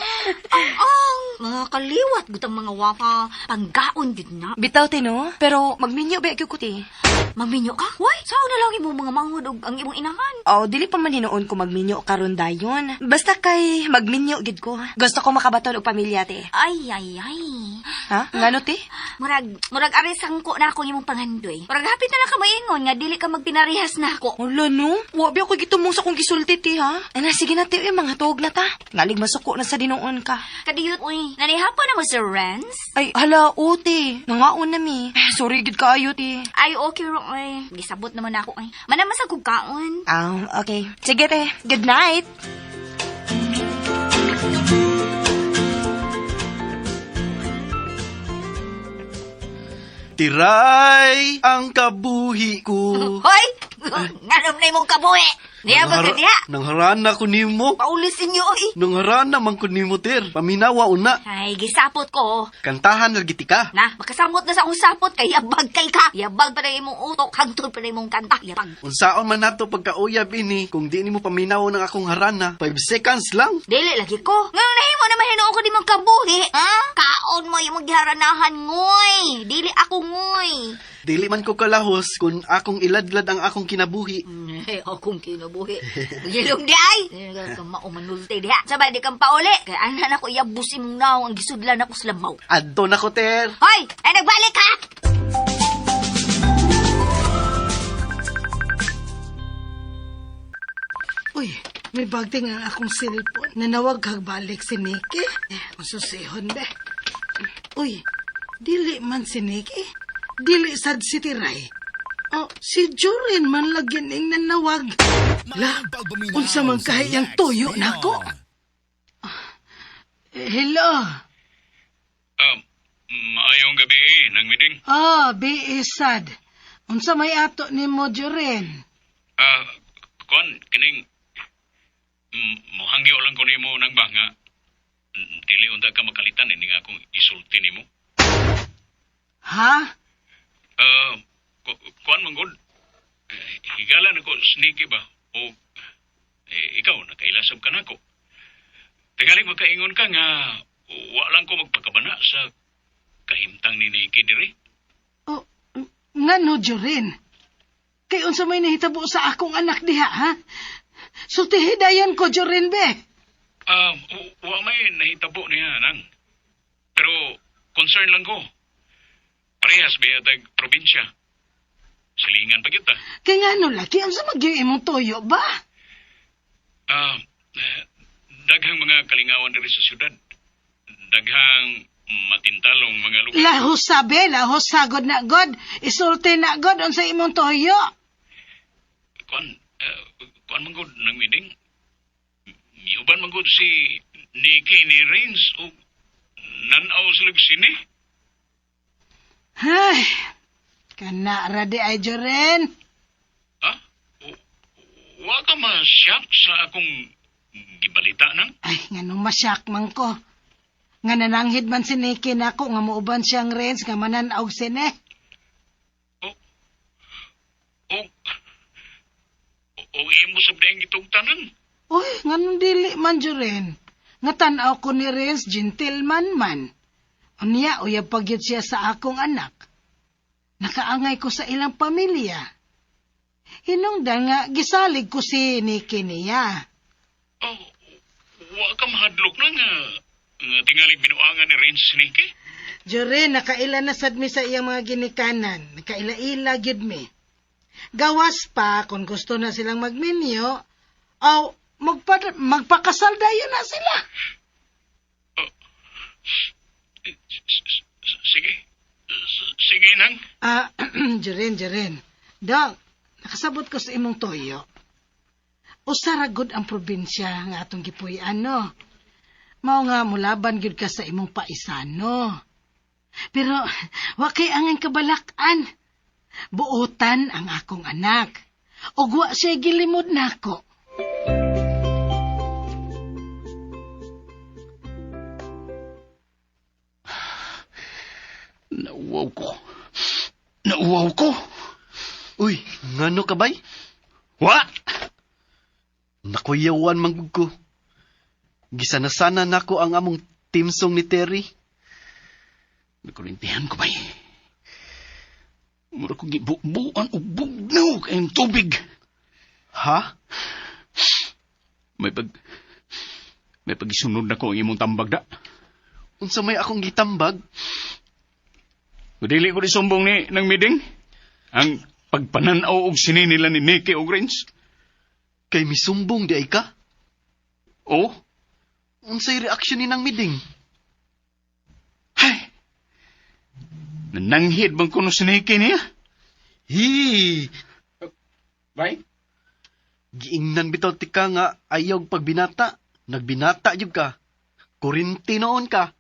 D: Mga kaliwat gutang mga wafa. Panggaon gid na.
C: Bitaw tino, pero magminyo ba gyud ko ti?
D: Magminyo ka? Why? Sao na lang imong mga manghod og ang imong inahan?
C: Oh, dili pa man hinoon ko magminyo karon dayon. Basta kay magminyo gid ko. Gusto ko makabaton og pamilya te.
D: Ay.
C: Ha? Ngano ti?
D: Murag ari sangko na ako imong pangandoy. Murag hapit na lang ka moingon nga dili ka magpinarihas na ako.
C: Wala no. Wa bi ako gitumong sa kong gisulti ti ha. Ana sige na ti mga tuog na ta. Ngalig masuko na sa dinuon ka.
D: Kadiyot uy. Nanihapon na mo si Renz?
C: Ay hala uti. Nangaon na mi. Sorry gid kaayo ti.
D: Ay okay ro ay. Gisabot naman ako ay. Manamasag kog kaon.
C: Okay. Sige te. Good night.
B: Tiray ang kabuhi ko.
D: Hoy! Nganom na imong kabuhi! Niyabag ka diha!
B: Nangharana ko nimo.
D: Paulisin niyo oy!
B: Nangharana man ko nimo, Tir. Paminawa una.
D: Ay, gisapot ko.
B: Kantahan lagi ka.
D: Na, makasamot na sa akong sapot kay yabag kay ka. Yabag pa rin imong utok, hagtod pa rin imong kanta. Yabag.
B: Unsaon man nato pagkauyab ini, kung di nimo paminaw ng akong harana, 5 seconds lang.
D: Dili lagi ko. Ngayon nahimo naman hinuon ko di mong kabuhi. Ha? Kaon mo yung magharanahan, ngoy. Dili ako, ngoy.
B: Dili man ko kalahos kung akong iladlad ang akong kinabuhi.
D: Akong kinabuhi. Gilong di ay. Maumanulti diha. Sabay di kang pauli. Kaya anan ako iyabus imong naw ang gisudlan ako sa lamaw.
B: Adto na ko, Ter.
D: Hoy! Ay, nagbalik ka!
I: Uy, may bagting ang akong cellphone. Nanawag kagbalik si Nikki. Masusihon be. Uy, dili man si Nikki. Dili sad si Tiray. Si Jorin man lagyan ing nanawag. La, unsa man kahiyang tuyo na ko. Hello.
J: Maayong gabi, nang miding.
I: Sad. Unsa may ato ni mo, Jorin?
J: Kon, kining, muhangyo lang ko nimo nang banga. Dili unta ka makalitan, ini nga akong isulti nimo.
I: Ha?
J: Kuan manggod, higala na ko sneaky ba? O, ikaw, nakailasab ka na ko. Tingaling makaingon ka nga, wa lang ko magpakabana sa kahimtang ni Nikki diri.
I: Nga no, Jorin. Kay unsa may nahitabo sa akong anak diha, ha? Sultihidayon ko, Jorin, be.
J: Wa may nahitabo niya, nang. Pero, kung concern lang ko. Parehas ba yatag probinsya? Silingan pa kita.
I: Kaya nga no, laki, ang sa magyo imong toyo ba?
J: Daghang mga kalingawan diri sa syudad. Daghang matintalong mga lugar.
I: Lahos sabi, lahos sagod na god. Isulti na god on sa imong toyo.
J: Kuan man gud nang meeting. Miuban man gud si Nikki ni Rains o nanaw sila sini.
I: Ay, kana radi ay Joren.
J: Wa ka ma-shock sa akong gibalita nang?
I: Ay, nga nung masyak man ko. Nga nananghid man si Nikki nako nga muuban siyang Renz nga mananaog sine.
J: O imo sabdeng itong tanan?
I: Uy, nga nung dili man Joren. Nga tanaw ko ni Renz, gentleman man. Unya, uyab pagyud siya sa akong anak. Nakaangay ko sa ilang pamilya. Hinungdan nga, gisalig ko si Nikki niya.
J: Wa ka mahadlok na nga tingaling binuangan ni Rains si Nikki?
I: Joren, nakaila na sad mi sa iyang mga ginikanan. Nakaila-ila gyud mi. Gawas pa, kung gusto na silang magminyo, o magpakasal dayon na sila. Sige nang. Joren. Dong, nakasabot ko sa imong toyo. Usaragod ang probinsya nga atong gipuy-an, no? Mao nga mulaban gyud ka sa imong paisano. Pero wa kay angay kabalakan. Buotan ang akong anak. Ug wa siya gilimod nako.
F: Nauwaw ko.
B: Uy, ngano ka bay?
F: Wa!
B: Nakuyawan manggug ko. Gisana-sana nako ang among timsong ni Terry.
F: Nakurintihan ko bay. Mura ko gibubuan o bugnaw kayong tubig.
B: Ha?
F: May pagisunod na ko ang imong tambag da.
B: Unsa may akong gitambag?
F: Madili ko sumbong ni ng meeting. Ang pagpananaw og sini nila ni Nikki og Rains.
B: Kay misumbong di ay ka?
F: Oo.
B: Unsay reaksyon ni nang miding?
F: Hay! Nananghid bang kuno si Nikki niya? Bay?
B: Giingnan bitaw tika nga ayaw pagbinata. Nagbinata jud ka. Kurinti noon ka.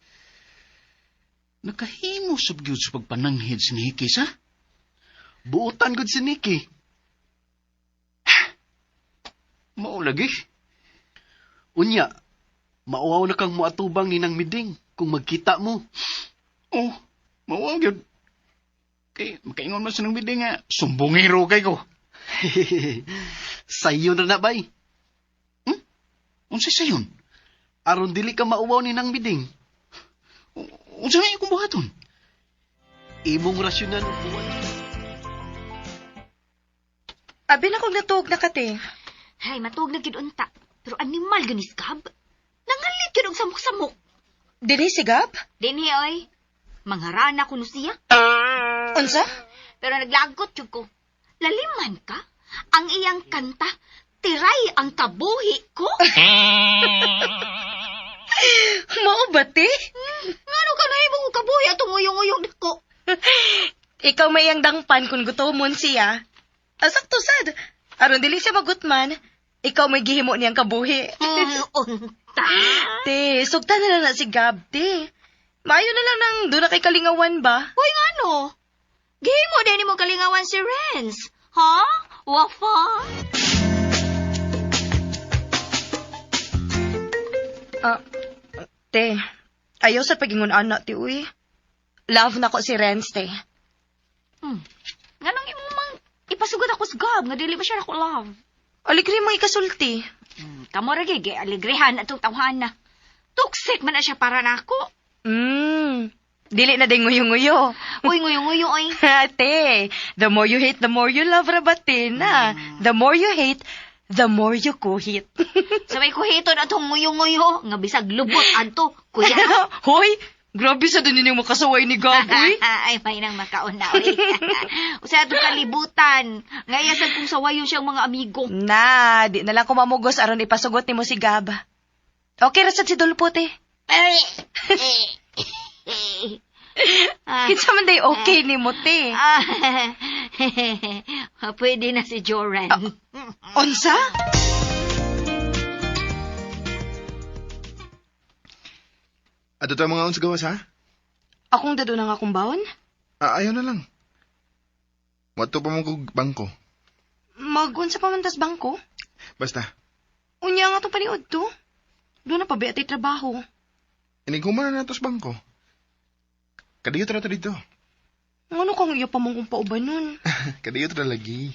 F: Nakahimo gyud sa pagpananghid si Nikki sa?
B: Buutan gud si Nikki.
F: Mao lagi.
B: Unya, mauwaw na kang muatubang ni nang miding kung magkita mo.
F: Oh, mauwaw gyud. Kay makaingon man sa nang miding nga sumbongero kay ko.
B: Sayon na bay.
F: Unsay sayon?
B: Aron dili ka mauwaw ni nang miding.
F: Unsay may akong buhaton?
B: Imong rasyonan og buwan.
C: Abi na kong natuog na kate.
D: Hay, matuog na gyud unta. Pero animal ganis gab. Nangalit gyud og samok-samok.
C: Dili si Gab?
D: Dini oy. Mangharana kuno siya.
C: Unsa?
D: Pero naglagot jud ko. Laliman ka? Ang iyang kanta, tiray ang kabuhi ko.
C: Mao ba ti?
D: Ngano ka nahimong og kabuhi atong uyong-uyong ko?
C: Ikaw may ang dangpan kung gutomon siya. Asakto sad. Aron dili siya magutman, ikaw may gihimo niyang kabuhi.
D: Unta.
C: Te, sugta na lang na si Gab, te. Maayo na lang nang doon na kay kalingawan ba?
D: Uy, ngano? Gihimo din mo kalingawan si Renz. Ha? Wafa?
C: Te, ayaw sa pagingon anak, ti uy. Love na ko si Renz, te.
D: Nganong imo mang ipasugod ako sa Gab, nga dili ba siya ako love?
C: Aligri mo ikasulti.
D: Kamo ra gigi, aligrihan atong tawhana. Toxic man na siya para nako.
C: Dili na din nguyo-nguyo.
D: Uy, nguyo-nguyo, oy.
C: Te, the more you hate, the more you love, rabatin na. The more you hate, the more you kuhit.
D: Sabay kuhiton atong nguyo-nguyo, nga bisag lubot adto, kuya.
C: Hoy, Grabe sa din yung makasaway ni Gaboy.
D: Ay, may nang makauna, oy. Usa itong kalibutan. Ngayasad kung sawayo siyang mga amigo.
C: Na, di na lang ko mamugos aron ipasugot ni mo si Gab. Okay, rasad si Dulputi. Kinsa man day okay ni mo, te.
D: Pwede na si Joran.
C: Unsa?
G: Ato tayo mga unsa gawas, ha?
C: Akong dado ng akong baon?
G: Ayaw na lang. Wato pa mong kog bangko.
C: Mag-unsa pa man tas bangko?
G: Basta,
C: Unya nga itong paniod to. Doon na pa ba atay trabaho?
G: iniguman na natos bangko. Kadiyo tra dito.
C: Ano kang iyo pa mong pauban nun?
G: Kadiyo tra lagi.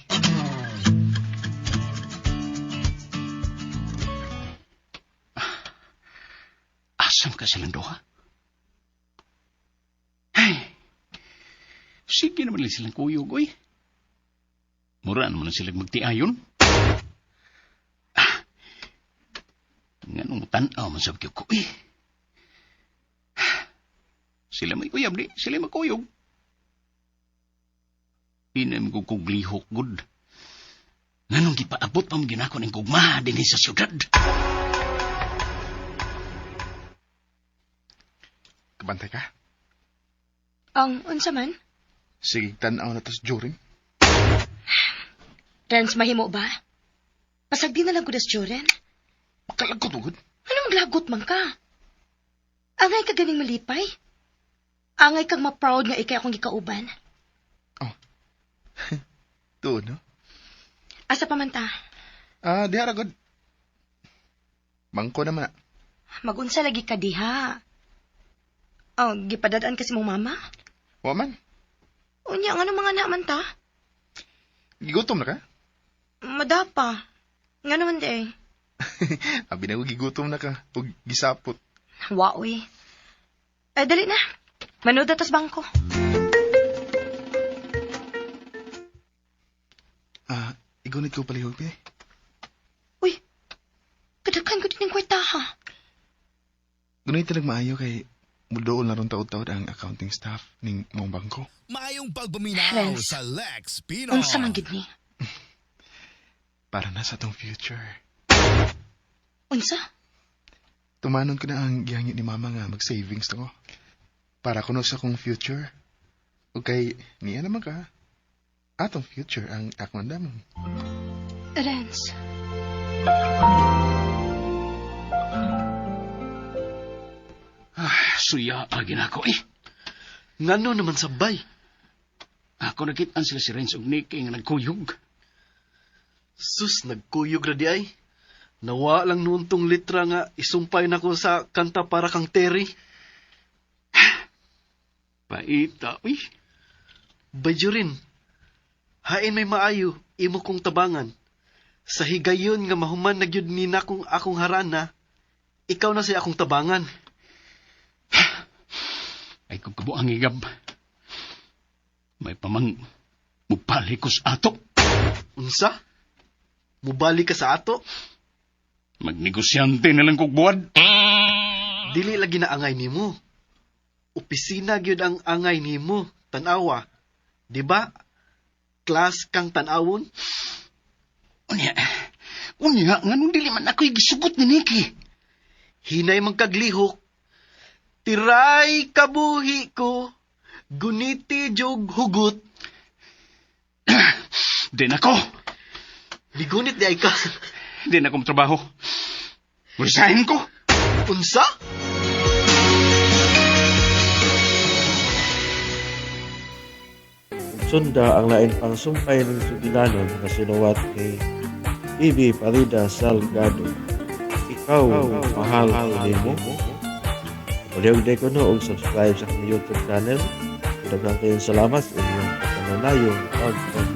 F: Asam ka silang doha? Ay, sige naman lang silang kuyog, oy. Mura naman silang magtiayon. Nga nung tanaw man sabi ko, oy. Sila may kuyab di, sila magkuyog. Inam ko kuglihok good. Nga nung gipaabot pa mo ginako ng kugma din sa syudad.
G: Kabantay ka?
C: Ang unsa man?
G: Sige, tanaw na tos Jorin.
C: Rans, mahimo ba? Pasagdi na lang ko das Joren.
G: Makalagot ugod.
C: Ano maglagot man ka? Angay ka ganing malipay? Angay kang ma-proud nga ikay akong gikauban?
G: Oh. Tuod, no?
C: Asa pa man ta?
G: Diha ragod. Bangko naman na.
C: Magunsa lagi ka diha. Oh, gipadadaan kasi mong mama?
G: Waman,
C: Unya, ano mga naman ta?
G: gigutom na ka?
C: Madapa. Nga naman di eh.
G: Abi na ko gigutom na ka. Ug gisapot.
C: Waoy. Dali na. Manood tas bangko.
G: Igunit ko palihog, eh.
C: Uy, kadaghan ko din ng kwarta ha.
G: Gunit talag maayo kay mudool na ron taod-taod ang accounting staff ning mong bangko.
E: Mayong pagpaminaw
C: Friends.
E: sa Lex Pino.
C: Unsa man gid ni?
G: Para na sa tong future.
C: Unsa?
G: Tumanon ko na ang gihangit ni mama nga mag-savings na ko. Para kuno sa kong future. O kay niya naman ka. Atong future ang akong andamon.
C: Rans.
F: Suya agin ako, eh.
B: Ngano naman sabay?
F: Ako nakitaan sila si Renz ug Nicky nga nagkuyog.
B: Sus, nagkuyog ra di ay. Nawa lang noon tong litra nga isumpay na ko sa kanta para kang Terry.
F: Paita, uy.
B: Badyo rin. Hain may maayo, imo kong tabangan. Sa higayon nga mahuman na gyud ni na akong harana, ikaw na siya akong tabangan.
F: Ay kung kabuang igab. May pamang mupali ko sa ato.
B: Unsa? Mubalik ka sa ato?
F: Magnegosyante na lang kog buwad.
B: Dili lagi na angay nimo. Opisina gyud ang angay nimo, tanawa. Di ba? Class kang tanawon?
F: Unya, nganong dili man ako'y gisugot ni Nicky.
B: Hinay man kaglihok. Tiray kabuhi ko, guniti jog hugot.
F: Din ako.
B: Ligunit di ay ka.
F: Din akong trabaho. Resign ko.
B: Unsa?
A: Sunda ang lain pang sumpay ng Sugilanon na sinuwat kay Bibi Parida Salgado. Ikaw, mahal ko mo. Uliog ko no og subscribe sa aking YouTube channel. Daghang kayong salamat sa inyong pananayong pagpapalala.